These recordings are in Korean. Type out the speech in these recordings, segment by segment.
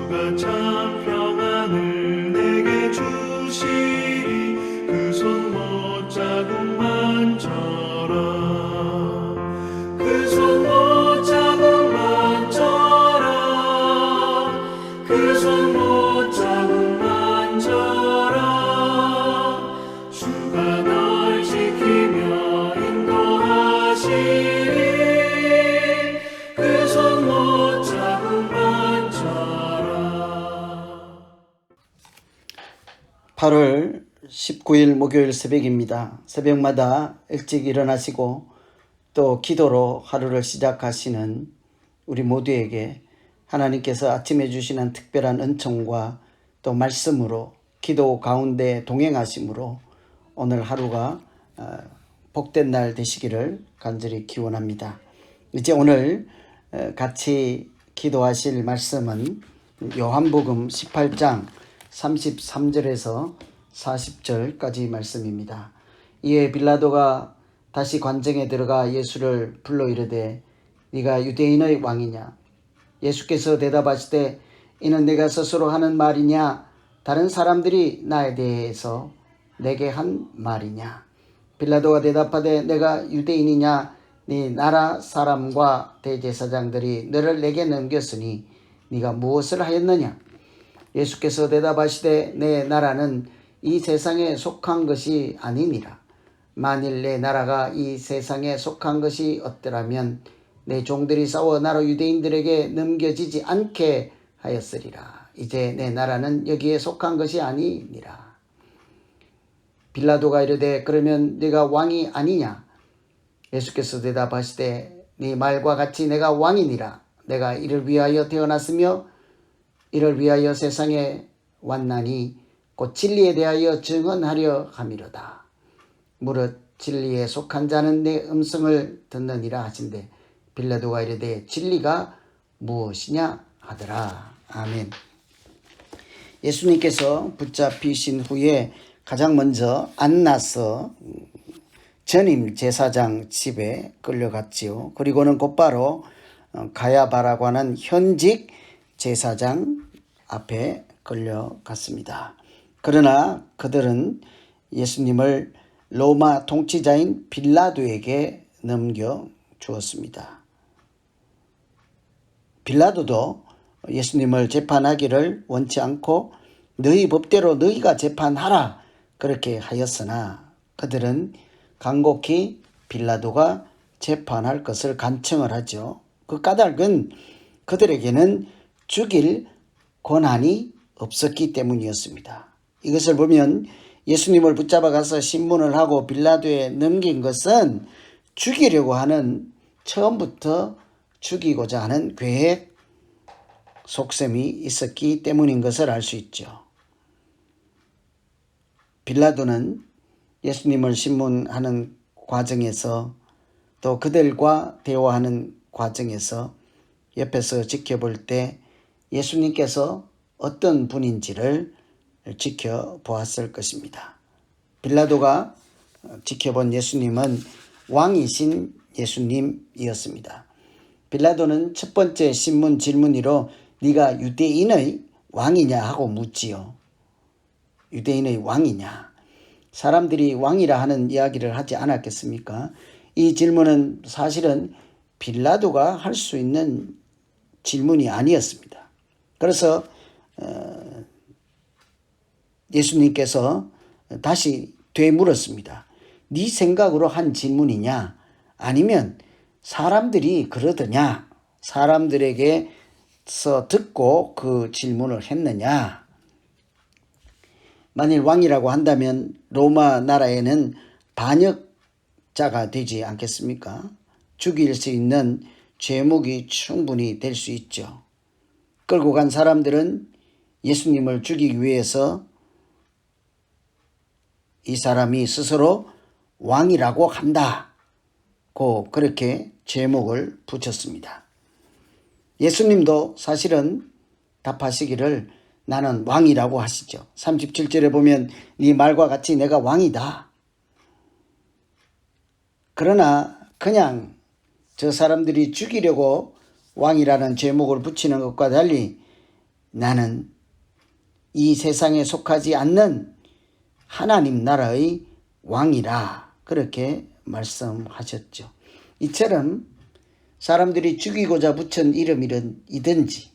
주가 참 평안을 내게 주시리. 그 손 못자국만져라. 그 손 못자국만져라. 그 손 못자국만져라. 주가 널 지키며 인도하시리. 그 손 못자국만져라. 8월 19일 목요일 새벽입니다. 새벽마다 일찍 일어나시고 또 기도로 하루를 시작하시는 우리 모두에게 하나님께서 아침에 주시는 특별한 은총과 또 말씀으로 기도 가운데 동행하심으로 오늘 하루가 복된 날 되시기를 간절히 기원합니다. 이제 오늘 같이 기도하실 말씀은 요한복음 18장 33절에서 40절까지 말씀입니다. 이에 빌라도가 다시 관정에 들어가 예수를 불러 이르되 네가 유대인의 왕이냐? 예수께서 대답하시되 이는 내가 스스로 하는 말이냐? 다른 사람들이 나에 대해서 내게 한 말이냐? 빌라도가 대답하되 내가 유대인이냐? 네 나라 사람과 대제사장들이 너를 내게 넘겼으니 네가 무엇을 하였느냐? 예수께서 대답하시되 내 나라는 이 세상에 속한 것이 아니니라. 만일 내 나라가 이 세상에 속한 것이 없더라면 내 종들이 싸워 나로 유대인들에게 넘겨지지 않게 하였으리라. 이제 내 나라는 여기에 속한 것이 아니니라. 빌라도가 이르되 그러면 네가 왕이 아니냐? 예수께서 대답하시되 네 말과 같이 내가 왕이니라. 내가 이를 위하여 태어났으며 이를 위하여 세상에 왔나니 곧 진리에 대하여 증언하려 함이로다. 무릇 진리에 속한 자는 내 음성을 듣느니라 하신대 빌라도가 이르되 진리가 무엇이냐 하더라. 아멘. 예수님께서 붙잡히신 후에 가장 먼저 안나서 전임 제사장 집에 끌려갔지요. 그리고는 곧바로 가야바라고 하는 현직 제사장 앞에 끌려갔습니다. 그러나 그들은 예수님을 로마 통치자인 빌라도에게 넘겨주었습니다. 빌라도도 예수님을 재판하기를 원치 않고 너희 법대로 너희가 재판하라 그렇게 하였으나 그들은 간곡히 빌라도가 재판할 것을 간청을 하죠. 그 까닭은 그들에게는 죽일 권한이 없었기 때문이었습니다. 이것을 보면 예수님을 붙잡아 가서 신문을 하고 빌라도에 넘긴 것은 죽이려고 하는 처음부터 죽이고자 하는 계획 속셈이 있었기 때문인 것을 알 수 있죠. 빌라도는 예수님을 신문하는 과정에서 또 그들과 대화하는 과정에서 옆에서 지켜볼 때 예수님께서 어떤 분인지를 지켜보았을 것입니다. 빌라도가 지켜본 예수님은 왕이신 예수님이었습니다. 빌라도는 첫 번째 신문 질문으로 네가 유대인의 왕이냐 하고 묻지요. 유대인의 왕이냐? 사람들이 왕이라 하는 이야기를 하지 않았겠습니까? 이 질문은 사실은 빌라도가 할 수 있는 질문이 아니었습니다. 그래서 예수님께서 다시 되물었습니다. 네 생각으로 한 질문이냐? 아니면 사람들이 그러더냐? 사람들에게서 듣고 그 질문을 했느냐? 만일 왕이라고 한다면 로마 나라에는 반역자가 되지 않겠습니까? 죽일 수 있는 죄목이 충분히 될 수 있죠. 끌고 간 사람들은 예수님을 죽이기 위해서 이 사람이 스스로 왕이라고 한다고 그렇게 제목을 붙였습니다. 예수님도 사실은 답하시기를 나는 왕이라고 하시죠. 37절에 보면 네 말과 같이 내가 왕이다. 그러나 그냥 저 사람들이 죽이려고 왕이라는 제목을 붙이는 것과 달리 나는 이 세상에 속하지 않는 하나님 나라의 왕이라 그렇게 말씀하셨죠. 이처럼 사람들이 죽이고자 붙인 이름이든지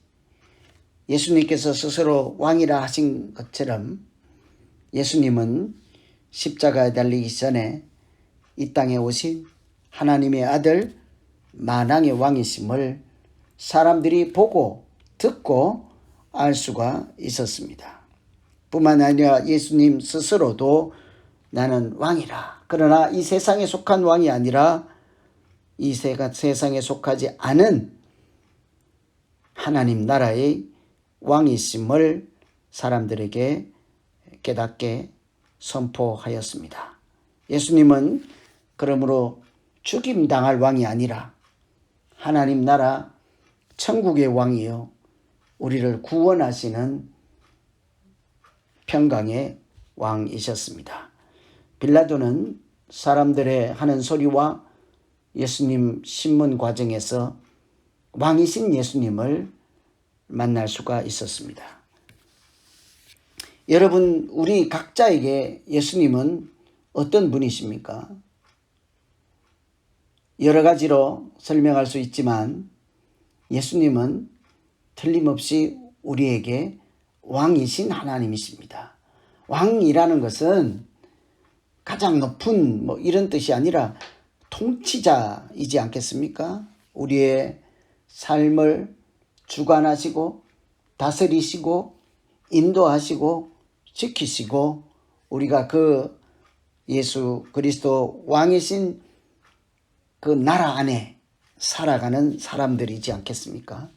예수님께서 스스로 왕이라 하신 것처럼 예수님은 십자가에 달리기 전에 이 땅에 오신 하나님의 아들 만왕의 왕이심을 사람들이 보고 듣고 알 수가 있었습니다. 뿐만 아니라 예수님 스스로도 나는 왕이라. 그러나 이 세상에 속한 왕이 아니라 이 세상에 속하지 않은 하나님 나라의 왕이심을 사람들에게 깨닫게 선포하였습니다. 예수님은 그러므로 죽임당할 왕이 아니라 하나님 나라 천국의 왕이요 우리를 구원하시는 평강의 왕이셨습니다. 빌라도는 사람들의 하는 소리와 예수님 신문 과정에서 왕이신 예수님을 만날 수가 있었습니다. 여러분, 우리 각자에게 예수님은 어떤 분이십니까? 여러 가지로 설명할 수 있지만 예수님은 틀림없이 우리에게 왕이신 하나님이십니다. 왕이라는 것은 가장 높은 이런 뜻이 아니라 통치자이지 않겠습니까? 우리의 삶을 주관하시고 다스리시고 인도하시고 지키시고 우리가 그 예수 그리스도 왕이신 그 나라 안에 살아가는 사람들이지 않겠습니까?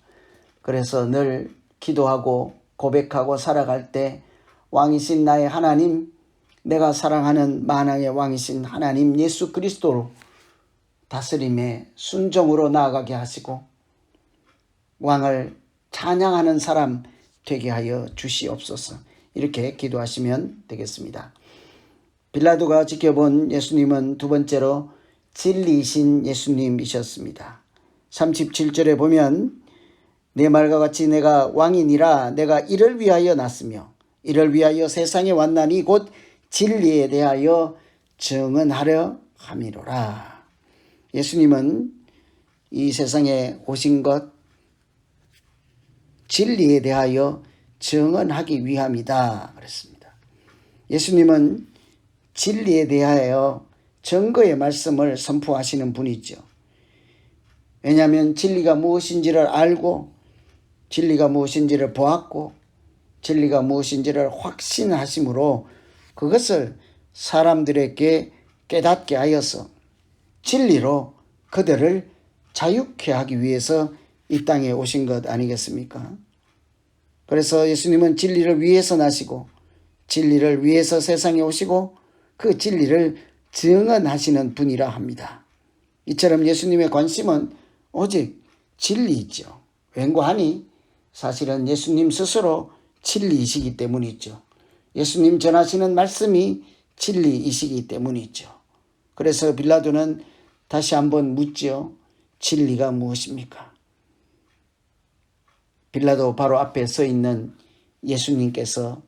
그래서 늘 기도하고 고백하고 살아갈 때 왕이신 나의 하나님, 내가 사랑하는 만왕의 왕이신 하나님 예수 그리스도로 다스림에 순종으로 나아가게 하시고 왕을 찬양하는 사람 되게 하여 주시옵소서. 이렇게 기도하시면 되겠습니다. 빌라도가 지켜본 예수님은 두 번째로 진리이신 예수님이셨습니다. 37절에 보면 내 말과 같이 내가 왕이니라 내가 이를 위하여 났으며 이를 위하여 세상에 왔나니 곧 진리에 대하여 증언하려 함이로라. 예수님은 이 세상에 오신 것 진리에 대하여 증언하기 위함이다 그랬습니다. 예수님은 진리에 대하여 증거의 말씀을 선포하시는 분이죠. 왜냐하면 진리가 무엇인지를 알고 진리가 무엇인지를 보았고 진리가 무엇인지를 확신하심으로 그것을 사람들에게 깨닫게 하여서 진리로 그들을 자유케 하기 위해서 이 땅에 오신 것 아니겠습니까? 그래서 예수님은 진리를 위해서 나시고 진리를 위해서 세상에 오시고 그 진리를 증언하시는 분이라 합니다. 이처럼 예수님의 관심은 오직 진리이죠. 왠고하니 사실은 예수님 스스로 진리이시기 때문이죠. 예수님 전하시는 말씀이 진리이시기 때문이죠. 그래서 빌라도는 다시 한번 묻지요. 진리가 무엇입니까? 빌라도 바로 앞에 서 있는 예수님께서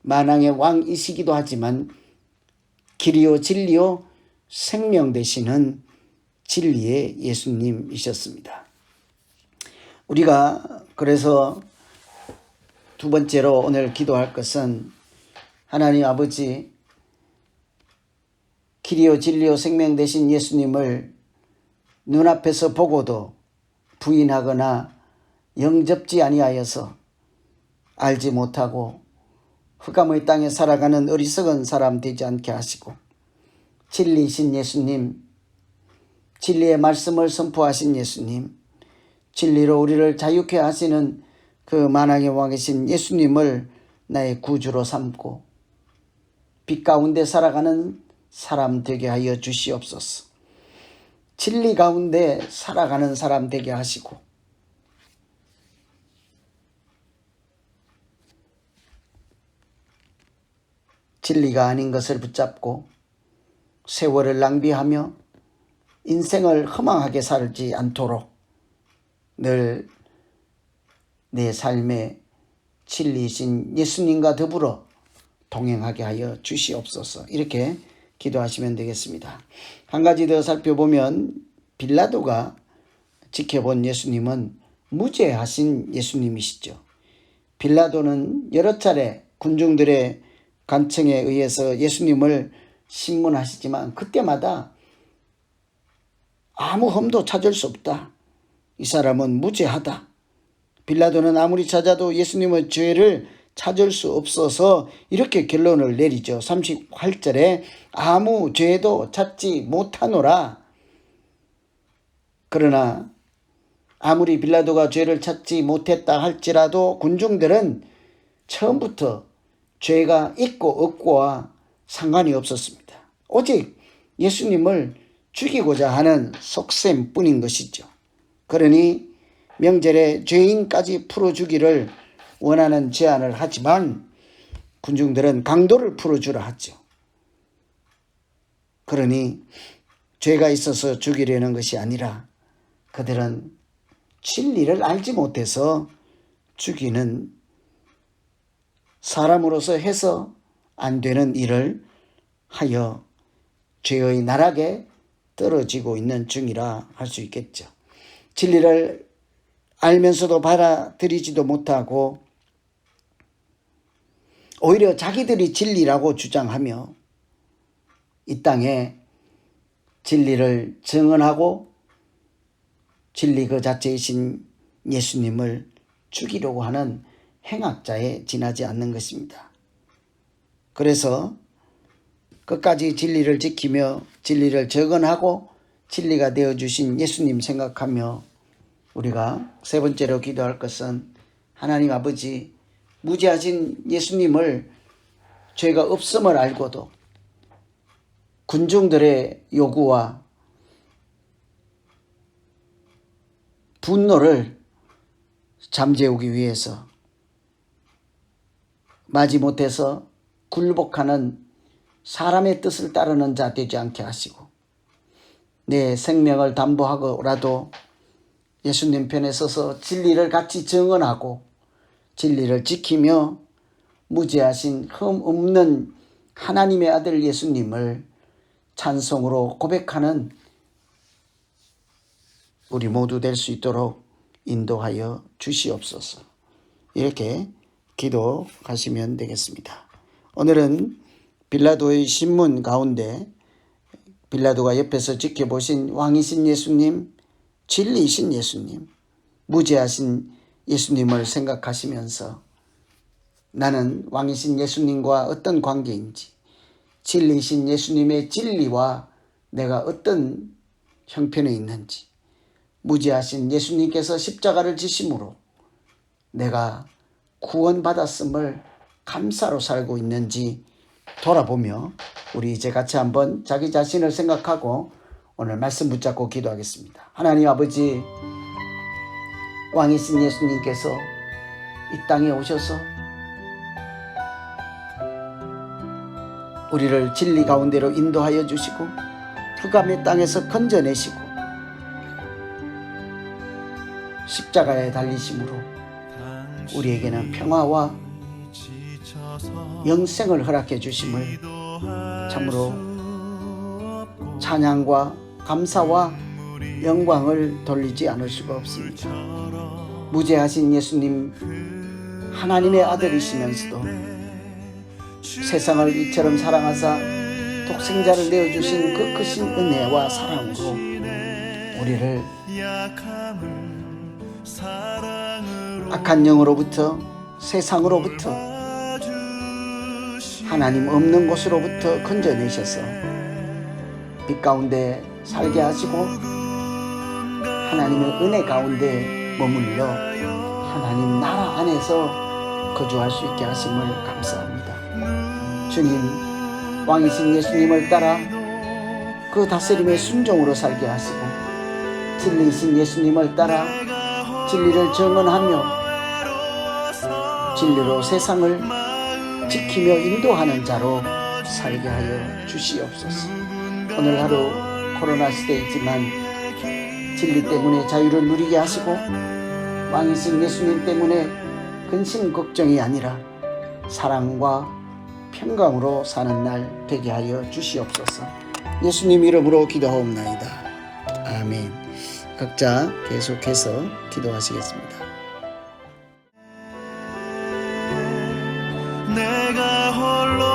만왕의 왕이시기도 하지만 길이요 진리요 생명 되시는 진리의 예수님이셨습니다. 우리가 그래서 두 번째로 오늘 기도할 것은 하나님 아버지 길이요 진리요 생명 되신 예수님을 눈앞에서 보고도 부인하거나 영접지 아니하여서 알지 못하고 흑암의 땅에 살아가는 어리석은 사람 되지 않게 하시고 진리이신 예수님, 진리의 말씀을 선포하신 예수님, 진리로 우리를 자유케 하시는 그 만왕의 왕이신 예수님을 나의 구주로 삼고 빛 가운데 살아가는 사람 되게 하여 주시옵소서. 진리 가운데 살아가는 사람 되게 하시고 진리가 아닌 것을 붙잡고 세월을 낭비하며 인생을 허망하게 살지 않도록 늘 내 삶에 진리이신 예수님과 더불어 동행하게 하여 주시옵소서. 이렇게 기도하시면 되겠습니다. 한 가지 더 살펴보면 빌라도가 지켜본 예수님은 무죄하신 예수님이시죠. 빌라도는 여러 차례 군중들의 간청에 의해서 예수님을 신문하시지만 그때마다 아무 흠도 찾을 수 없다. 이 사람은 무죄하다. 빌라도는 아무리 찾아도 예수님의 죄를 찾을 수 없어서 이렇게 결론을 내리죠. 38절에 아무 죄도 찾지 못하노라. 그러나 아무리 빌라도가 죄를 찾지 못했다 할지라도 군중들은 처음부터 죄가 있고 없고와 상관이 없었습니다. 오직 예수님을 죽이고자 하는 속셈뿐인 것이죠. 그러니 명절에 죄인까지 풀어주기를 원하는 제안을 하지만 군중들은 강도를 풀어주라 하죠. 그러니 죄가 있어서 죽이려는 것이 아니라 그들은 진리를 알지 못해서 죽이는, 사람으로서 해서 안 되는 일을 하여 죄의 나락에 떨어지고 있는 중이라 할 수 있겠죠. 진리를 알면서도 받아들이지도 못하고 오히려 자기들이 진리라고 주장하며 이 땅에 진리를 증언하고 진리 그 자체이신 예수님을 죽이려고 하는 행악자에 지나지 않는 것입니다. 그래서 끝까지 진리를 지키며 진리를 적언하고 진리가 되어주신 예수님 생각하며 우리가 세 번째로 기도할 것은 하나님 아버지, 무죄하신 예수님을 죄가 없음을 알고도 군중들의 요구와 분노를 잠재우기 위해서 마지못해서 굴복하는 사람의 뜻을 따르는 자 되지 않게 하시고 내 생명을 담보하고라도 예수님 편에 서서 진리를 같이 증언하고 진리를 지키며 무죄하신 흠 없는 하나님의 아들 예수님을 찬송으로 고백하는 우리 모두 될 수 있도록 인도하여 주시옵소서. 이렇게 기도하시면 되겠습니다. 오늘은 빌라도의 신문 가운데 빌라도가 옆에서 지켜보신 왕이신 예수님, 진리이신 예수님, 무죄하신 예수님을 생각하시면서 나는 왕이신 예수님과 어떤 관계인지, 진리이신 예수님의 진리와 내가 어떤 형편에 있는지, 무죄하신 예수님께서 십자가를 지심으로 내가 구원받았음을 감사로 살고 있는지 돌아보며 우리 이제 같이 한번 자기 자신을 생각하고 오늘 말씀 붙잡고 기도하겠습니다. 하나님 아버지, 왕이신 예수님께서 이 땅에 오셔서 우리를 진리 가운데로 인도하여 주시고 흑암의 땅에서 건져내시고 십자가에 달리심으로 우리에게는 평화와 영생을 허락해 주심을 참으로 찬양과 감사와 영광을 돌리지 않을 수가 없습니다. 무죄하신 예수님, 하나님의 아들이시면서도 세상을 이처럼 사랑하사 독생자를 내어주신 그 크신 은혜와 사랑으로 우리를 악한 영으로부터, 세상으로부터, 하나님 없는 곳으로부터 건져내셔서 빛 가운데 살게 하시고 하나님의 은혜 가운데 머물러 하나님 나라 안에서 거주할 수 있게 하심을 감사합니다. 주님, 왕이신 예수님을 따라 그 다스림의 순종으로 살게 하시고 진리이신 예수님을 따라 진리를 증언하며 진리로 세상을 지키며 인도하는 자로 살게 하여 주시옵소서. 오늘 하루 코로나 시대이지만 진리 때문에 자유를 누리게 하시고 왕이신 예수님 때문에 근심 걱정이 아니라 사랑과 평강으로 사는 날 되게 하여 주시옵소서. 예수님 이름으로 기도하옵나이다. 아멘. 각자 계속해서 기도하시겠습니다. 내가 홀로